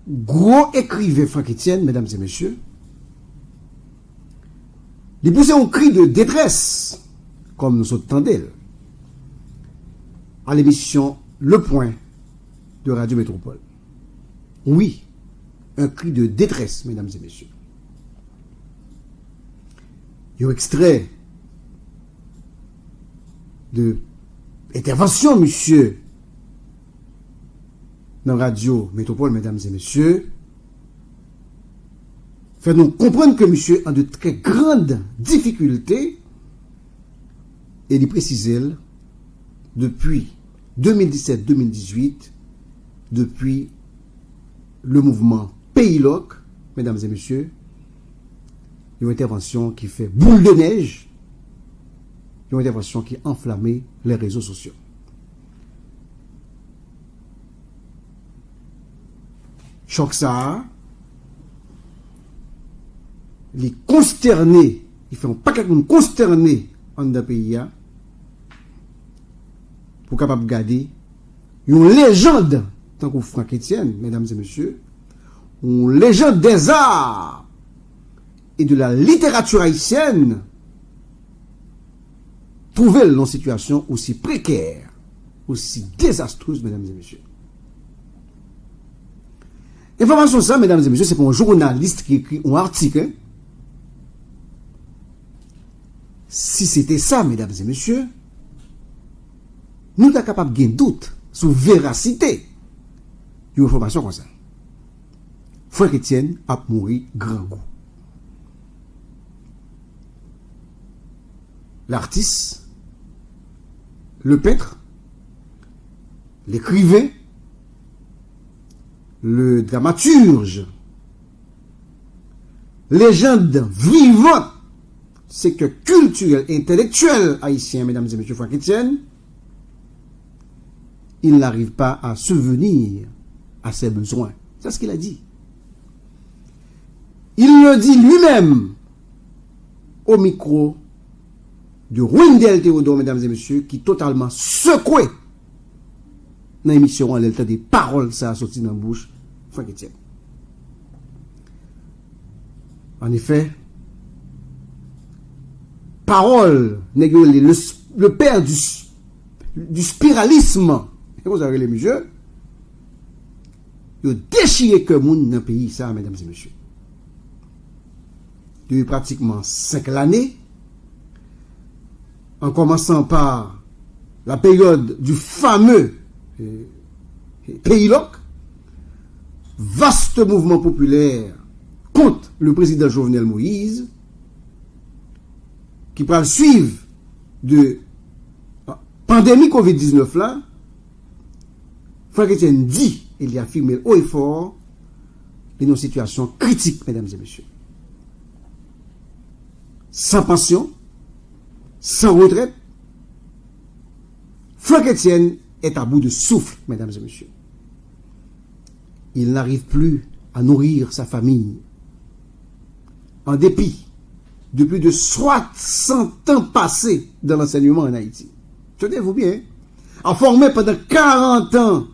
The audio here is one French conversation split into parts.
gros écrivain Franck Etienne, mesdames et messieurs, il poussait un cri de détresse, comme nous entendons, à l'émission Le Point de Radio Métropole. Oui, un cri de détresse, mesdames et messieurs. Il y a un extrait de intervention, monsieur, dans Radio Métropole, mesdames et messieurs, fait nous comprendre que monsieur a de très grandes difficultés et il précise depuis 2017-2018, depuis le mouvement Pays Loc, mesdames et messieurs, une intervention qui fait boule de neige, une intervention qui a enflammé les réseaux sociaux. Choc ça, les consternés, ils font pas qu'à nous consterner en d'un pays pour capable garder une légende tant que Franck Etienne, mesdames et messieurs, une légende des arts et de la littérature haïtienne trouver dans une situation aussi précaire, aussi désastreuse, mesdames et messieurs. Information ça, mesdames et messieurs, c'est pour un journaliste qui écrit un article. Si c'était ça, mesdames et messieurs, nous sommes capables de doute sur la véracité d'une information comme ça. Franck Etienne a mouru grand goût. L'artiste, le peintre, l'écrivain, le dramaturge, légende vivante, c'est que culturel, intellectuel haïtien, mesdames et messieurs, Franck Etienne, il n'arrive pas à subvenir à ses besoins. C'est ce qu'il a dit. Il le dit lui-même au micro de Wendell Théodore, mesdames et messieurs, qui totalement secoué dans l'émission, elle a des paroles, ça a sorti dans la bouche, Franck Etienne. En effet, parole, le père du spiralisme, vous avez les messieurs, il a déchiré que monde dans le pays, ça, mesdames et messieurs. Depuis pratiquement 5 années, en commençant par la période du fameux Pays Loc, vaste mouvement populaire contre le président Jovenel Moïse, qui va suivre de pandémie COVID-19 là, Franck Etienne dit, il y a affirmé haut et fort, dans une situation critique, mesdames et messieurs. Sans pension, sans retraite, Franck Etienne est à bout de souffle, mesdames et messieurs. Il n'arrive plus à nourrir sa famille. En dépit de plus de 60 ans passés dans l'enseignement en Haïti. Tenez-vous bien, a formé pendant 40 ans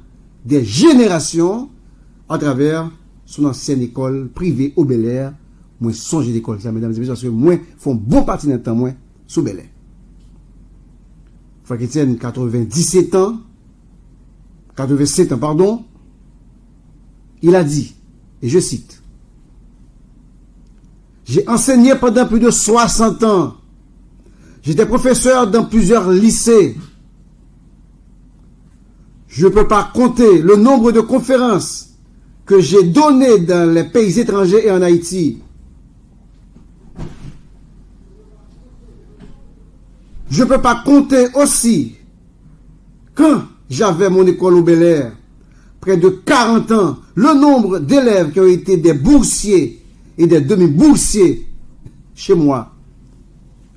des générations à travers son ancienne école privée au Bel-Air. Moi, songe d'école, ça, mesdames et messieurs, parce que moi, font bon partie d'un temps, moi, sous Bel-Air. Franck Etienne, 87 ans, pardon, il a dit, et je cite, j'ai enseigné pendant plus de 60 ans. J'étais professeur dans plusieurs lycées. Je ne peux pas compter le nombre de conférences que j'ai données dans les pays étrangers et en Haïti. Je ne peux pas compter aussi, quand j'avais mon école au Bel-Air, près de 40 ans, le nombre d'élèves qui ont été des boursiers et des demi-boursiers chez moi.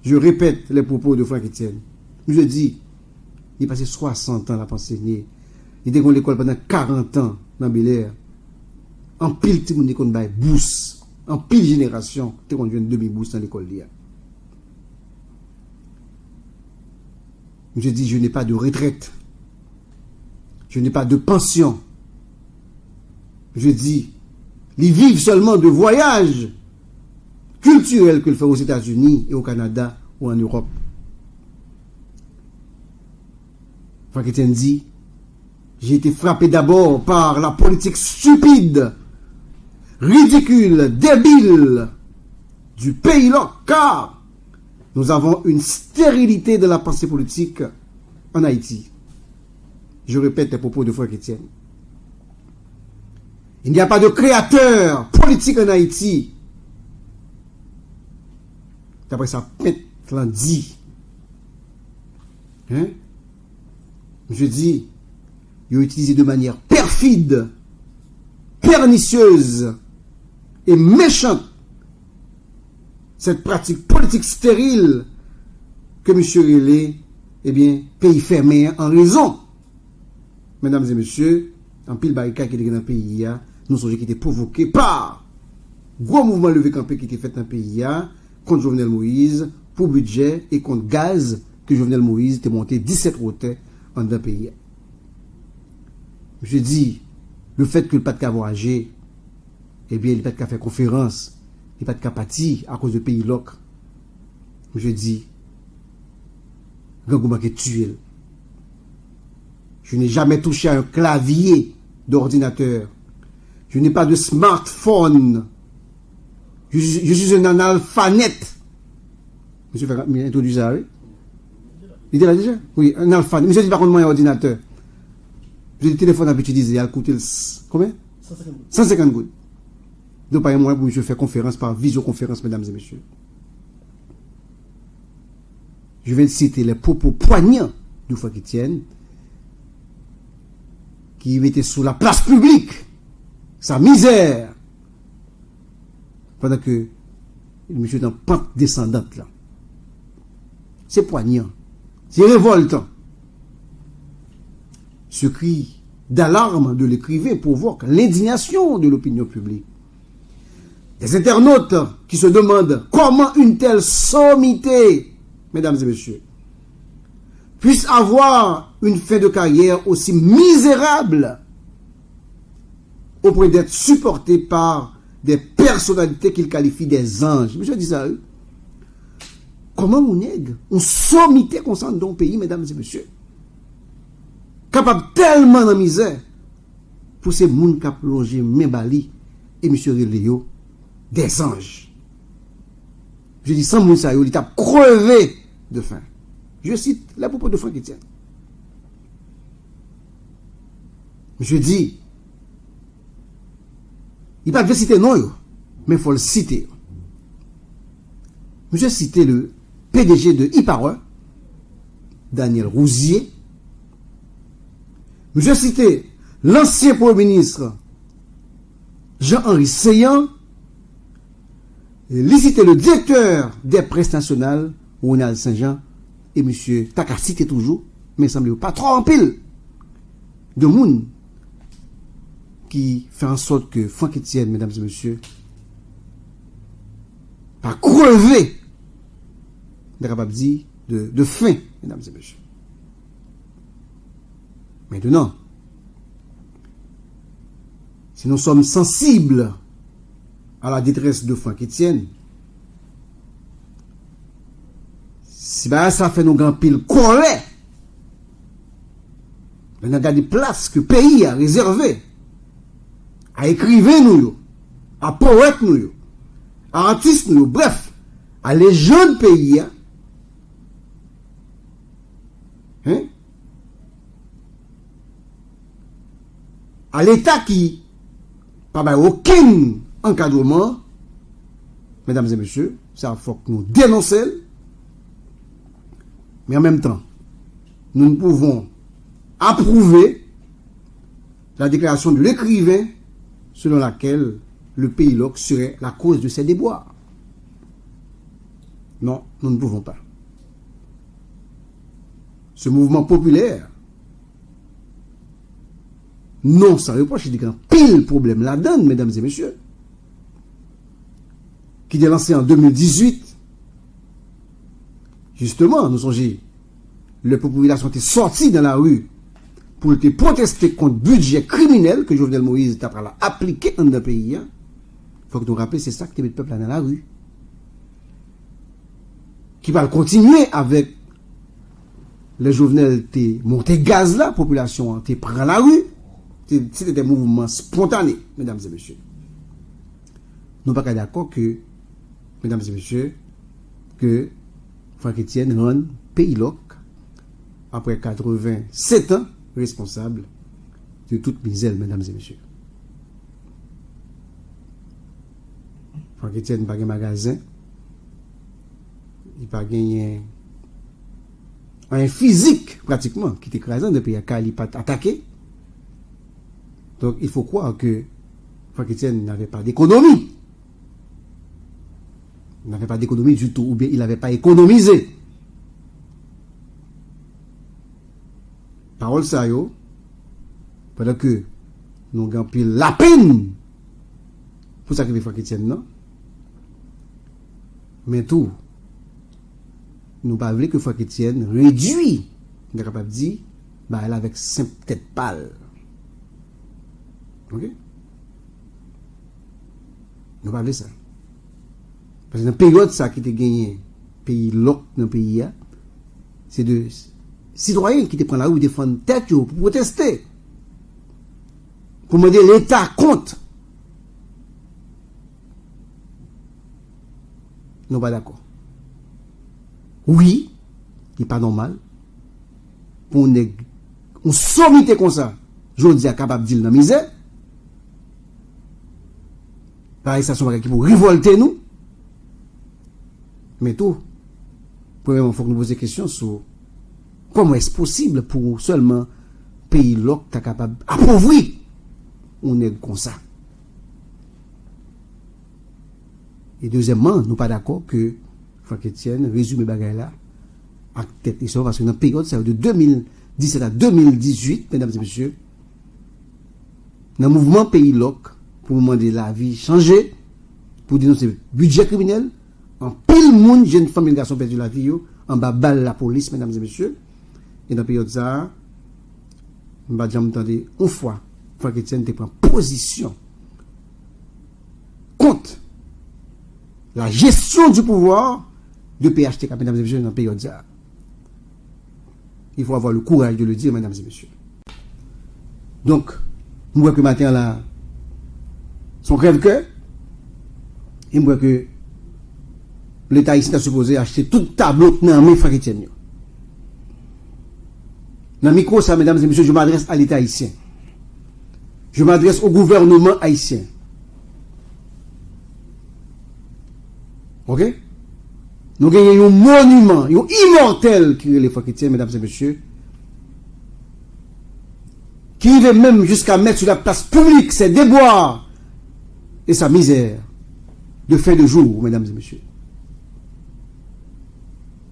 Je répète les propos de Franck Etienne. Je dis, il passé 60 ans à enseigner. Il était à l'école pendant 40 ans dans Bel-Air. En pile, tout le monde était bourse. En pile génération, tu as une demi-bourse dans l'école. Je dis, je n'ai pas de retraite. Je n'ai pas de pension. Je dis, Ils vivent seulement de voyages culturels qu'ils font aux États-Unis et au Canada ou en Europe. Franck Etienne dit, j'ai été frappé d'abord par la politique stupide, ridicule, débile du pays-là, car nous avons une stérilité de la pensée politique en Haïti. Je répète les propos de Franck Etienne. Il n'y a pas de créateur politique en Haïti. D'après ça, Pet dit. Hein? Je dis, ils ont utilisé de manière perfide, pernicieuse et méchante cette pratique politique stérile que M. Relé, eh bien, pays fermé en raison. Mesdames et messieurs, en pile barricade qui était dans le pays, nous sommes qui étaient provoqués par gros mouvement levé campé qui était fait dans le pays contre Jovenel Moïse pour budget et contre gaz que Jovenel Moïse était monté 17 routes en d'un pays. Je dis, le fait que le pas de cas voyager, eh bien, il pas de cas faire conférence, il pas de cas parti à cause de pays loc. Je dis, Gangouma qui est tué. Je n'ai jamais touché à un clavier d'ordinateur. Je n'ai pas de smartphone. Je suis un analphabète. Monsieur m'a introduit ça, oui? Il était là déjà? Oui, un analphabète. Monsieur dit par contre, moi, un ordinateur. J'ai le téléphone à utiliser, il a coûté combien? 150 gouttes. 150 gouttes. Donc, par exemple, pour monsieur faire conférence par visioconférence, mesdames et messieurs. Je vais citer les propos poignants de Franck Etienne, qui mettait sous la place publique sa misère, pendant que le monsieur est en pente descendante là. C'est poignant, c'est révoltant. Ce cri d'alarme de l'écrivain provoque l'indignation de l'opinion publique. Des internautes qui se demandent comment une telle sommité, mesdames et messieurs, puisse avoir une fin de carrière aussi misérable au point d'être supporté par des personnalités qu'il qualifie des anges. Monsieur dit ça, comment on nègre, on sommité qu'on sent dans le pays, mesdames et messieurs, capable tellement de misère pour ces gens qui ont plongé Membali et monsieur Léo des anges. Je dis sans moun sa yo, il t'a crevé de faim. Je cite les propos de Franck Etienne. Je dis, il ne va pas citer non, mais il faut le citer. Je cité le PDG de Iparun, Daniel Rouzier. Je cité l'ancien Premier ministre Jean-Henri Seyan. Il cité le directeur des presses nationales, Ronald Saint-Jean. Et M. Taka cité toujours, mais il semble pas trop en pile de monde qui fait en sorte que Franck Etienne, mesdames et messieurs, pas crevé de faim, mesdames et messieurs. Maintenant, si nous sommes sensibles à la détresse de Franck Etienne, si ça fait nos grands piles colère, on a des places que le pays a réservées à écrivains nous, à poètes nous, à artistes nous, bref, à les jeunes pays, hein? À l'État qui, pas aucun encadrement, mesdames et messieurs, ça faut que nous dénoncions. Mais en même temps, nous ne pouvons approuver la déclaration de l'écrivain selon laquelle le pays loc serait la cause de ces déboires. Non, nous ne pouvons pas. Ce mouvement populaire, non sans reproche, il y a un pile problème là-dedans, mesdames et messieurs, qui est lancé en 2018. Justement, nous songez, les populations étaient sorties dans la rue pour protester contre le budget criminel que Jovenel Moïse a appliqué dans le pays. faut que nous rappelions, c'est ça qui met le peuple là dans la rue. Qui va continuer avec les Jovenel t'es monté gaz là, population t'es prend la rue. C'était des mouvements spontanés, mesdames et messieurs. Nous ne sommes pas d'accord que, mesdames et messieurs, que Franck Etienne rende pays loc après 87 ans responsable de toute misère, mesdames et messieurs. Franck Etienne n'a pas de magasin, il n'a pas gagné un physique pratiquement qui est écrasant depuis qu'il n'a pas attaqué. Donc il faut croire que Franck Etienne n'avait pas d'économie. Il n'avait pas d'économie du tout, ou bien il n'avait pas économisé. Parole ça, yo, pendant que nous avons pris la peine pour sacrifier Franck Etienne, non? Mais tout, nous ne pas voulu que Franck Etienne réduit, on est capable de dire, bah, elle avec 5 têtes pâles. Ok? Nous ne pas voulu ça. Parce que dans la période ça qui était gagné, pays loc dans le pays, c'est de citoyens qui te prennent la rue défendre tête pour protester. Pour demander l'État compte. Nous pas d'accord. Oui, il n'est pas normal. Pour une sommité comme ça, je dis à capable de dire dans la misère. Pareil, ça sont qui pour révolter nous. Mais tout, premièrement, il faut que nous posions des questions sur comment est-ce possible pour seulement pays loc t'es capable d'appauvrir on est comme ça. Et deuxièmement, nous ne sommes pas d'accord que Franck Etienne résume les bagages là à tête et parce que dans la période ça de 2017 à 2018, mesdames et messieurs, dans le mouvement pays loc pour demander la vie changer, pour dénoncer budget criminel, en pile monde, jeune femme et garçon perdu la vie, en bas balle la police, mesdames et messieurs. Et dans la période ça, je vais entendre une fois, Franck Etienne te prend position contre la gestion du pouvoir de PHTK, mesdames et messieurs, dans la période ça. Il faut avoir le courage de le dire, mesdames et messieurs. Donc, nous voyons que matin là, son crève-cœur, et nous voyons que l'État ici a supposé acheter tout tableau dans les Franck Etienne. Dans le micro, ça, mesdames et messieurs, je m'adresse à l'État haïtien. Je m'adresse au gouvernement haïtien. Ok? Nous gagnons un monument, un immortel qui est le Franck Etienne, mesdames et messieurs, qui va même jusqu'à mettre sur la place publique ses déboires et sa misère de fin de jour, mesdames et messieurs.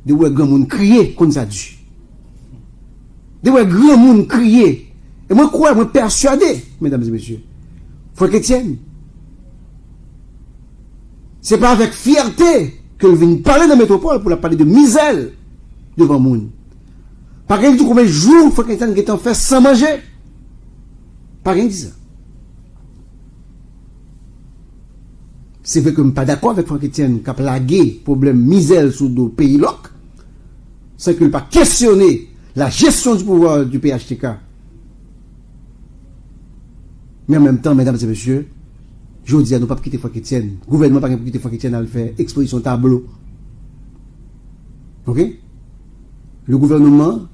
De où est grand monde crier comme ça dit. De où est grand monde crier. Et moi, crois, moi, persuadé, mesdames et messieurs. Franck Etienne, c'est pas avec fierté que je viens parler de la métropole pour la parler de misère devant le monde. Par exemple, combien de jours Franck Etienne qui est en fait sans manger. Par exemple, dit ça. C'est vrai que je ne suis pas d'accord avec Franck Etienne qui a plagué problème misère sous le pays loc. C'est qu'il n'a pas questionné la gestion du pouvoir du PHTK. Mais en même temps, mesdames et messieurs, je dis à nous pas quitter Franck Etienne. Le gouvernement n'a pas quitter Franck Etienne à le faire exposition tableau. Ok? Le gouvernement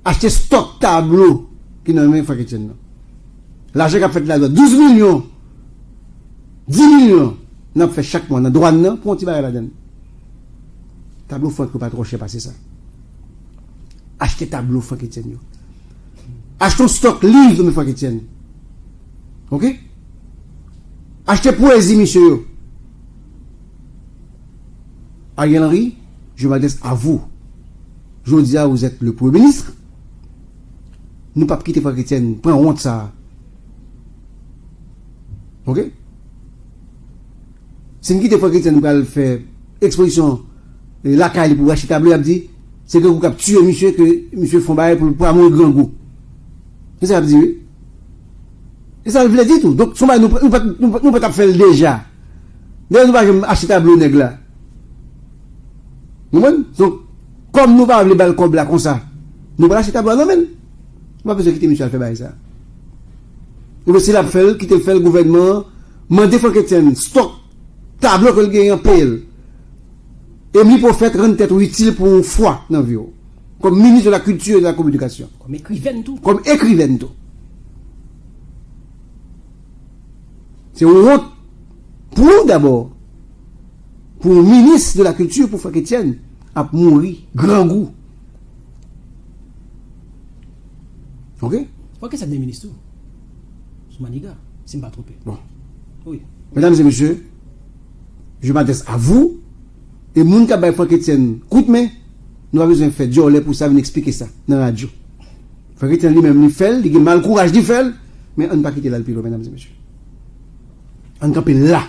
a acheté stock tableau qui n'a même Franck Etienne. L'argent qu'a fait là, 12 millions, 10 millions, n'a fait chaque mois dans la douane pour un petit baril là-dedans. Tableau Franck pas trop cher passer ça. Achetez tableau Franck Etienne. Achetez stock livre de Franck Etienne. Ok? Achetez poésie, monsieur. Ariel Henry, je m'adresse à vous. Je vous dis à vous êtes le Premier ministre. Nous ne pouvons pas quitter Franck Etienne. Prends honte ça. Ok? Si nous quittons Franck Etienne, nous allons faire exposition la caille pour acheter tableau. Il dit c'est que vous avez tué monsieur, que monsieur Fombaye pour avoir un grand goût. C'est ça que vous dites. Et ça veut dire tout. Donc, nous ne pas faire déjà. D'ailleurs, nous ne pas acheter tableau nègre là. Donc, comme nous ne pas les balles comme là, comme ça, nous ne pas acheter tableau, non, mais. Nous ne pas besoin de quitter Michel faire ça. Et c'est la fait, quitter le gouvernement, demander Franck Etienne, stock, tableau que le gagne en paye. Et lui pour faire rendre tête utile pour une foi dans la vie. Comme ministre de la culture et de la communication. Comme écrivaine tout. Comme écrivaine tout. C'est une honte pour nous d'abord. Pour le ministre de la culture, pour Franck Etienne, à mourir, grand goût. Ok? Ok, ça devient ministre. C'est maniga, si je ne me pas trompé. Bon. Oui. Mesdames et messieurs, je m'adresse à vous. Et moun ka bay Franck Etienne, coûte mais nous avons besoin de faire Dieu pour ça, venir expliquer ça dans la radio. Franck Etienne lui-même, il fait, il a mal courage de faire, mais on ne pas quitter là le pilote, mesdames et messieurs. On campe là.